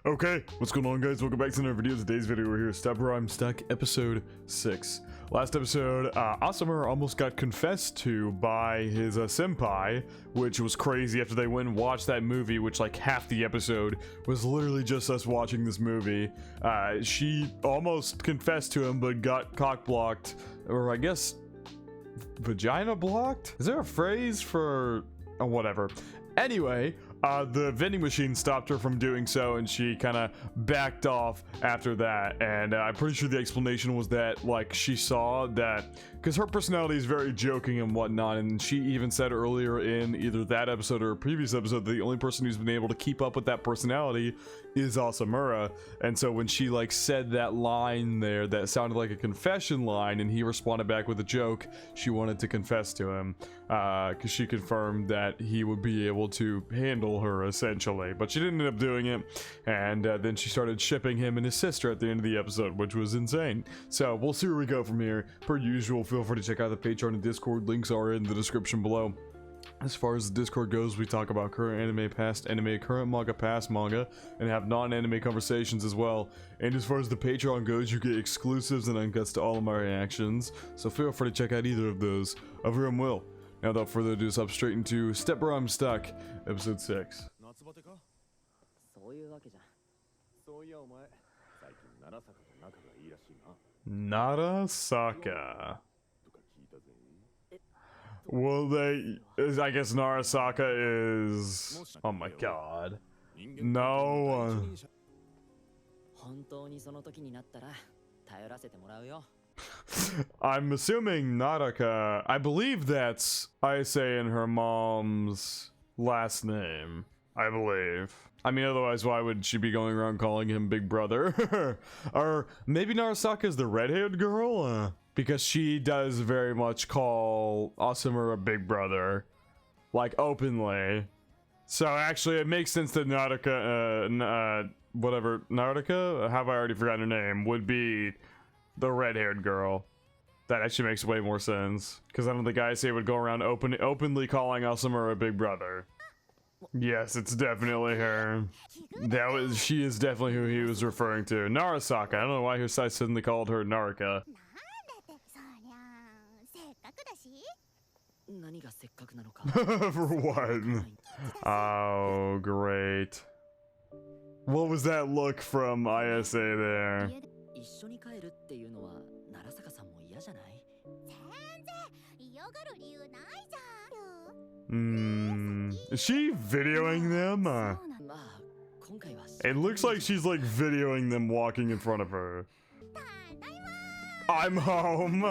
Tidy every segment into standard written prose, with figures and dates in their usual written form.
Okay, what's going on, guys? Welcome back to another video. Today's video, we're here, Stepper I'm Stuck, episode 6. Last episode, Asumura almost got confessed to by his senpai, which was crazy after they went and watched that movie, which like half the episode was literally just us watching this movie. She almost confessed to him, but got cock blocked, or I guess vagina blocked? Is there a phrase for whatever? Anyway, the vending machine stopped her from doing so, and she kind of backed off after that. And I'm pretty sure the explanation was that, like, she saw that because her personality is very joking and whatnot, and she even said earlier in either that episode or a previous episode that the only person who's been able to keep up with that personality is Asumura. And so when she like said that line there that sounded like a confession line, and he responded back with a joke, she wanted to confess to him because she confirmed that he would be able to handle her essentially, but she didn't end up doing it. And then she started shipping him and his sister at the end of the episode, which was insane. So we'll see where we go from here. Per usual, feel free to check out the Patreon and Discord. Links are in the description below. As far as the Discord goes, we talk about current anime, past anime, current manga, past manga, and have non-anime conversations as well. And as far as the Patreon goes, you get exclusives and uncuts to all of my reactions, so feel free to check out either of those. Everyone will. Now, without further ado, let's hop straight into Step Where I'm Stuck, episode 6. Narasaka. Well, I guess Narasaka is... Oh my god. No. I'm assuming Naraka. I believe that's Ayase and her mom's last name. I believe. I mean, otherwise, why would she be going around calling him Big Brother? Or maybe Narasaka is the red-haired girl? Because she does very much call Asumura Big Brother. Like, openly. So, actually, it makes sense that Naraka, have I already forgotten her name, would be the red-haired girl. That actually makes way more sense. Because I don't think Ayase would go around openly calling Asumura Big Brother. Yes, it's definitely her. She is definitely who he was referring to. Narasaka. I don't know why his side suddenly called her Naraka. For what? Oh, great. What was that look from Ayase there? Is she videoing them? It looks like she's like videoing them walking in front of her. I'm home.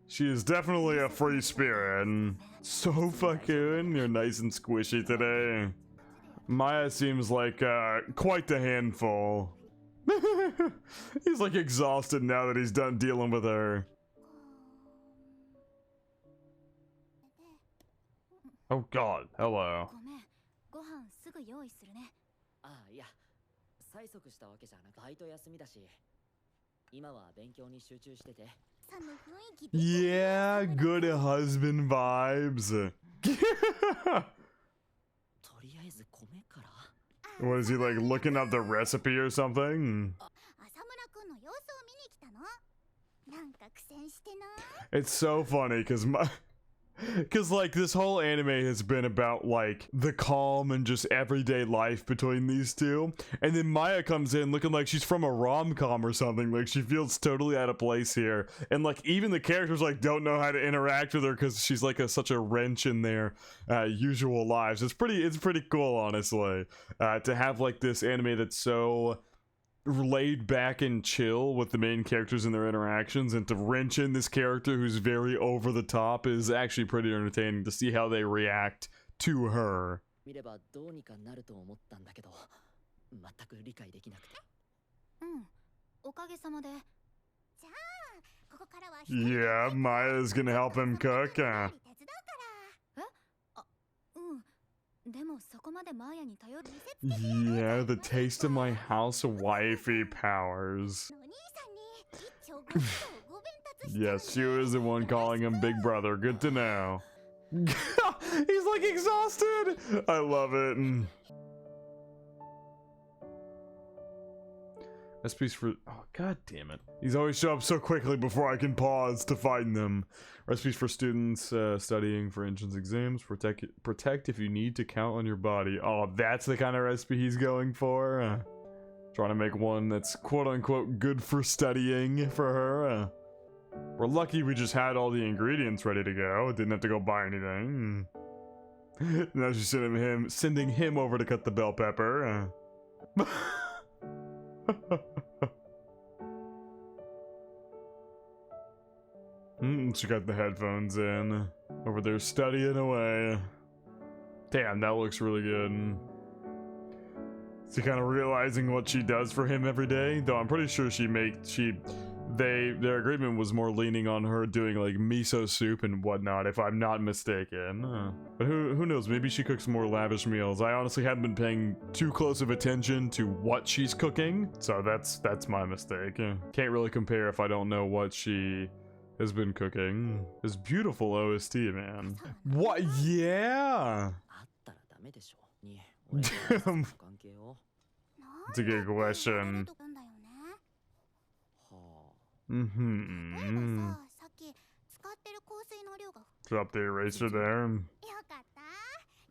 She is definitely a free spirit. So fucking, you're nice and squishy today. Maya seems like quite the handful. He's like exhausted now that he's done dealing with her. Oh god, hello. Yeah, good husband vibes. What is he like, looking up the recipe or something? It's so funny because like this whole anime has been about like the calm and just everyday life between these two, and then Maya comes in looking like she's from a rom-com or something. Like she feels totally out of place here, and like even the characters like don't know how to interact with her because she's like such a wrench in their usual lives. It's pretty cool, honestly, to have like this anime that's so laid back and chill with the main characters and their interactions, and to wrench in this character who's very over the top is actually pretty entertaining to see how they react to her. Yeah, Maya's gonna help him cook. Yeah, the taste of my house wifey powers. Yes, she was the one calling him Big Brother. Good to know. He's like exhausted. I love it. Recipes for... Oh, god damn it. These always show up so quickly before I can pause to find them. Recipes for students studying for entrance exams. Protect if you need to count on your body. Oh, that's the kind of recipe he's going for. Trying to make one that's quote-unquote good for studying for her. We're lucky we just had all the ingredients ready to go. Didn't have to go buy anything. Now she's sending him over to cut the bell pepper. She got the headphones in. Over there studying away. Damn, that looks really good. Is he kind of realizing what she does for him every day? Though I'm pretty sure their agreement was more leaning on her doing like miso soup and whatnot, if I'm not mistaken. But who knows, maybe she cooks more lavish meals. I honestly haven't been paying too close of attention to what she's cooking, so that's my mistake. Can't really compare if I don't know what she has been cooking. This beautiful OST, man. What? Yeah! It's a good question. Drop the eraser there.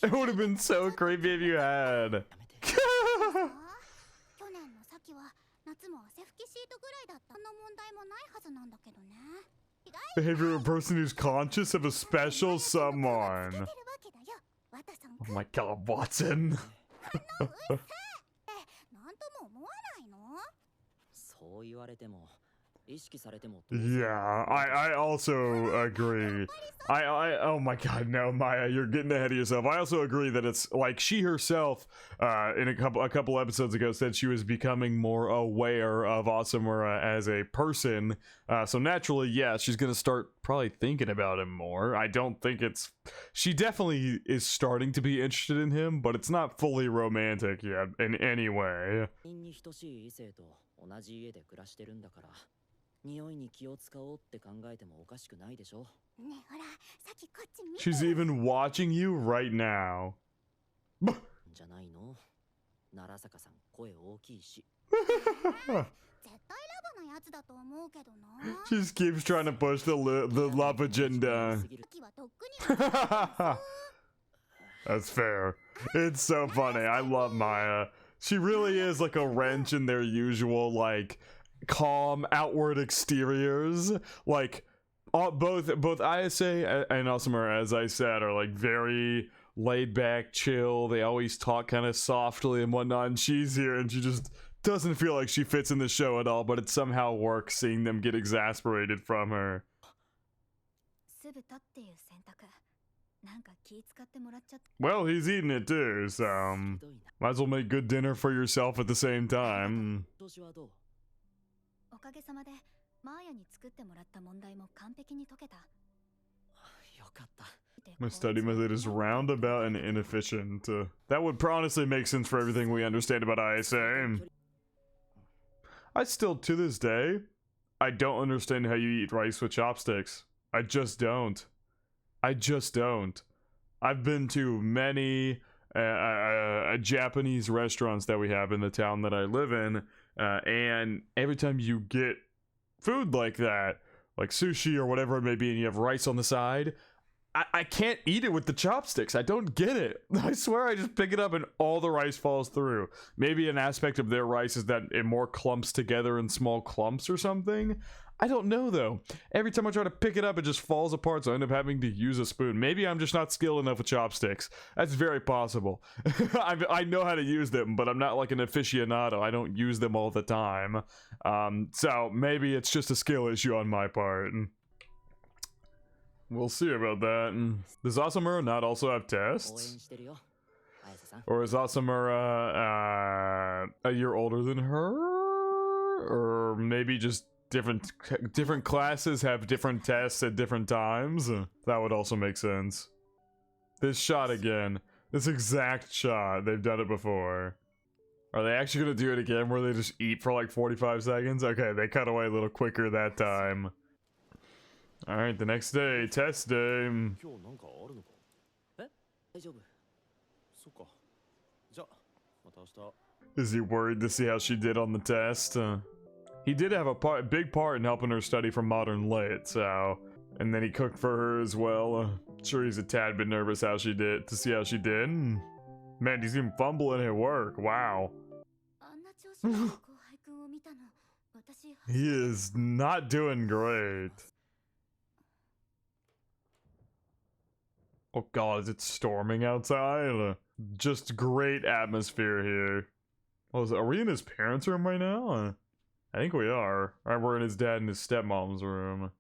It would have been so creepy if you had. Behavior of a person who's conscious of a special someone. Oh my god, Watson. Yeah, I also agree. Oh my god, no, Maya, you're getting ahead of yourself. I also agree that it's like she herself, in a couple episodes ago, said she was becoming more aware of Asamura as a person. So naturally, yeah, she's gonna start probably thinking about him more. I don't think it's... She definitely is starting to be interested in him, but it's not fully romantic yet in any way. She's even watching you right now. She just keeps trying to push the love agenda. That's fair. It's so funny. I love Maya. She really is like a wrench in their usual, like, calm outward exteriors. Like, both Ayase and Asamura, as I said, are like very laid back, chill. They always talk kind of softly and whatnot, and she's here and she just doesn't feel like she fits in the show at all, but it somehow works seeing them get exasperated from her. Well, he's eating it too, so might as well make good dinner for yourself at the same time. My study method is roundabout and inefficient. That would honestly make sense for everything we understand about ISA. I still, to this day, I don't understand how you eat rice with chopsticks. I just don't. I've been to many Japanese restaurants that we have in the town that I live in, and every time you get food like that, like sushi or whatever it may be, and you have rice on the side, I can't eat it with the chopsticks. I don't get it. I swear I just pick it up and all the rice falls through. Maybe an aspect of their rice is that it more clumps together in small clumps or something. I don't know though. Every time I try to pick it up, it just falls apart, so I end up having to use a spoon. Maybe I'm just not skilled enough with chopsticks. That's very possible. I know how to use them, but I'm not like an aficionado. I don't use them all the time. So maybe it's just a skill issue on my part. We'll see about that. Does Asamura not also have tests? Or is Asamura a year older than her? Or maybe just different classes have different tests at different times? That would also make sense. This shot again. This exact shot. They've done it before. Are they actually going to do it again where they just eat for like 45 seconds? Okay, they cut away a little quicker that time. Alright, the next day, test day. Is he worried to see how she did on the test? He did have a big part in helping her study for modern lit, so... And then he cooked for her as well. Sure, he's a tad bit nervous how she did, to see how she did. Man, he's even fumbling at work, wow. He is not doing great. Oh god, is it storming outside? Just great atmosphere here. Oh, are we in his parents' room right now? I think we are. Alright, we're in his dad and his stepmom's room.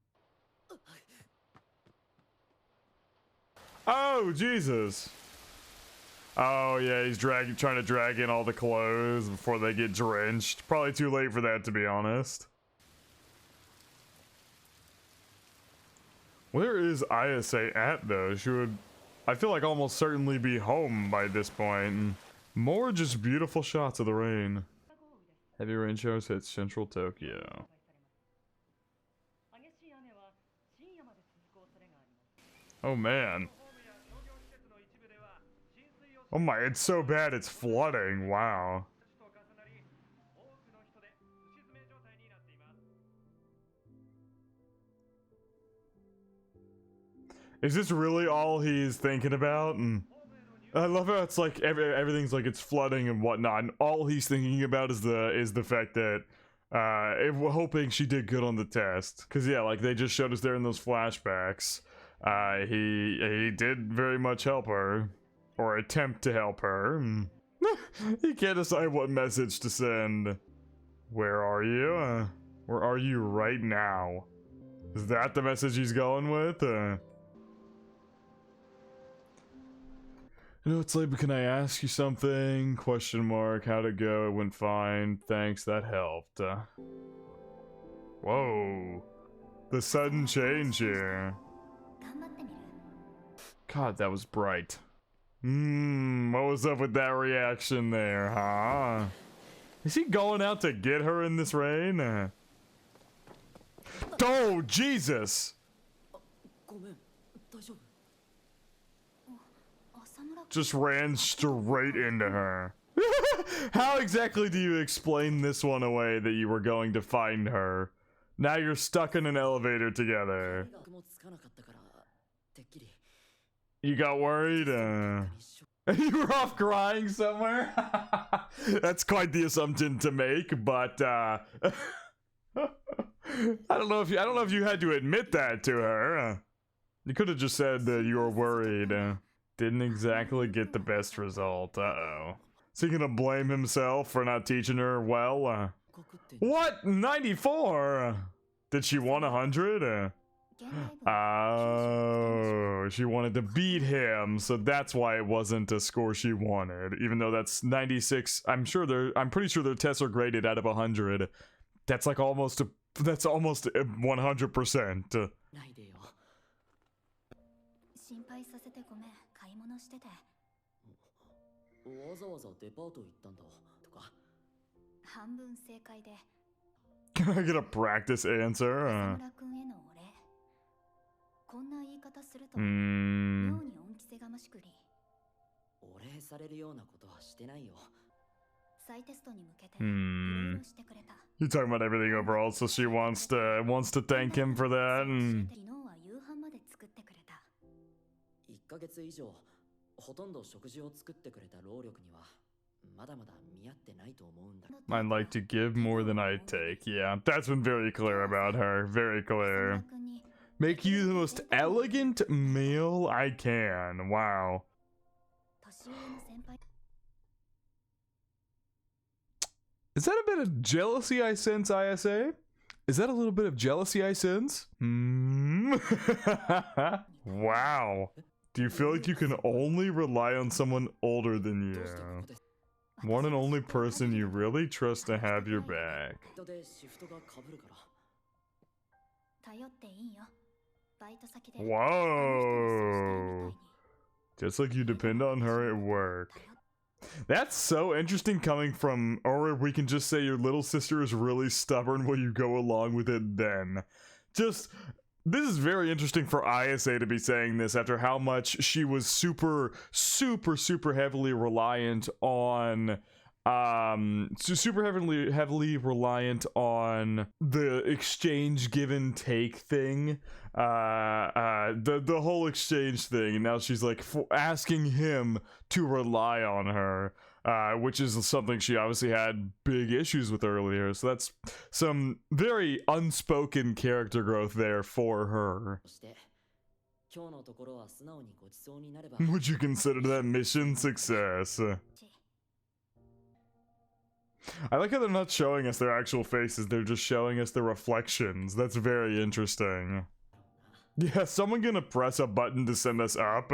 Oh, Jesus. Oh, yeah, he's trying to drag in all the clothes before they get drenched. Probably too late for that, to be honest. Where is Isa at, though? She would, I feel like, almost certainly be home by this point. More just beautiful shots of the rain. Heavy rain showers hit central Tokyo. Oh, man. Oh my, it's so bad it's flooding, wow. Is this really all he's thinking about? And I love how it's like everything's like it's flooding and whatnot, and all he's thinking about is the fact that hoping she did good on the test. Cause yeah, like they just showed us there in those flashbacks. He did very much help her. Or attempt to help her. He can't decide what message to send. Where are you? Where are you right now? Is that the message he's going with? I know it's late, but can I ask you something? Question mark. How'd it go? It went fine. Thanks, that helped. Whoa. The sudden change here. God, that was bright. What was up with that reaction there, huh? Is he going out to get her in this rain? Oh, Jesus! Just ran straight into her. How exactly do you explain this one away that you were going to find her? Now you're stuck in an elevator together. You got worried? You were off crying somewhere? That's quite the assumption to make, but I don't know if you had to admit that to her. You could have just said that you were worried. Didn't exactly get the best result. Uh-oh. Is he gonna blame himself for not teaching her well? What? 94? Did she want 100? Oh, she wanted to beat him, so that's why it wasn't a score she wanted. Even though that's 96, I'm pretty sure their tests are graded out of 100. That's like almost 100%. Can I get a practice answer? You're talking about everything overall, so she wants to thank him for that. I'd like to give more than I take. Yeah, that's been very clear about her. Very clear. Make you the most elegant male I can. Wow. Is that a bit of jealousy I sense, ISA? Is that a little bit of jealousy I sense? Wow. Do you feel like you can only rely on someone older than you? One and only person you really trust to have your back. Whoa. Just like you depend on her at work. That's so interesting coming from, or we can just say your little sister is really stubborn while you go along with it then. This is very interesting for ISA to be saying this after how much she was super heavily reliant on super heavily reliant on the exchange give and take thing, the whole exchange thing, and now she's like asking him to rely on her, which is something she obviously had big issues with earlier. So that's some very unspoken character growth there for her. Would you consider that mission success? I like how they're not showing us their actual faces, they're just showing us the reflections. That's very interesting. Yeah, someone gonna press a button to send us up?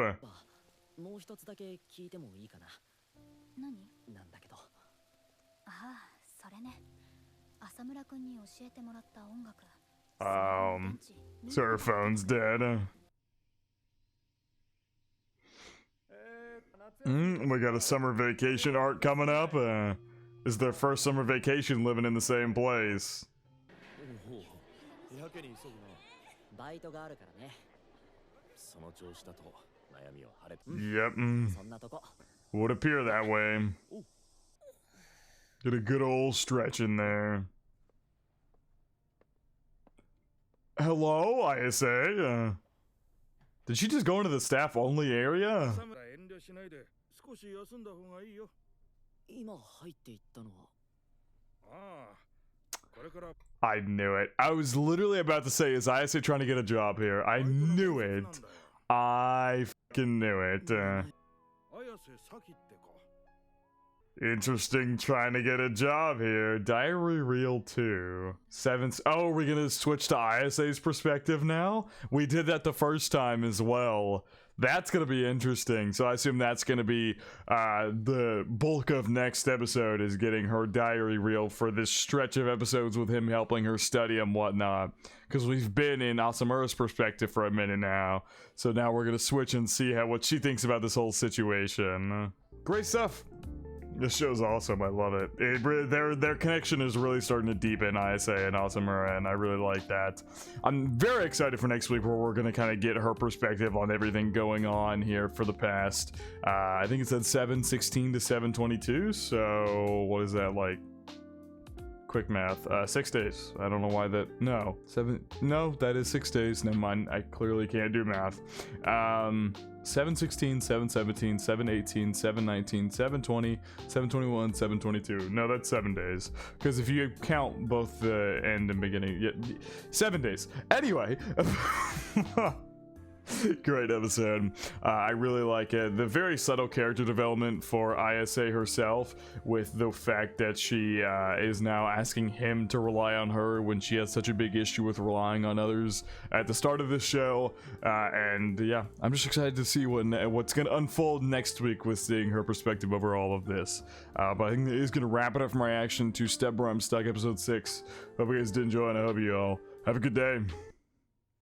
So her phone's dead. We got a summer vacation arc coming up. This is their first summer vacation living in the same place. Yep. Would appear that way. Get a good old stretch in there. Hello, ISA. Did she just go into the staff only area? I knew it. I was literally about to say, is ISA trying to get a job here? I knew it. I fucking knew it. Interesting, trying to get a job here. Diary Reel 2. Oh, we're gonna switch to ISA's perspective now? We did that the first time as well. That's gonna be interesting. So I assume that's gonna be the bulk of next episode, is getting her diary reel for this stretch of episodes with him helping her study and whatnot. Because we've been in Asamura's perspective for a minute now. So now we're gonna switch and see what she thinks about this whole situation. Great stuff. This show's awesome. I love it. Their connection is really starting to deepen, ISA and Asamura, and I really like that. I'm very excited for next week, where we're going to kind of get her perspective on everything going on here for the past, I think it said 7/16 to 7/22, so what is that, like? Quick math. 6 days. I don't know why that. No. No, that is 6 days. Never mind. I clearly can't do math. 7/16, 7/17, 7/18, 7/19, 7/20, 7/21, 7/22. No, that's 7 days. Because if you count both the end and beginning, yeah, 7 days. Anyway. Great episode. I really like it. The very subtle character development for ISA herself, with the fact that she is now asking him to rely on her when she has such a big issue with relying on others at the start of this show. And yeah, I'm just excited to see what's going to unfold next week with seeing her perspective over all of this. But I think it is going to wrap it up for my reaction to Step Where I'm Stuck episode 6. Hope you guys did enjoy, and I hope you all have a good day.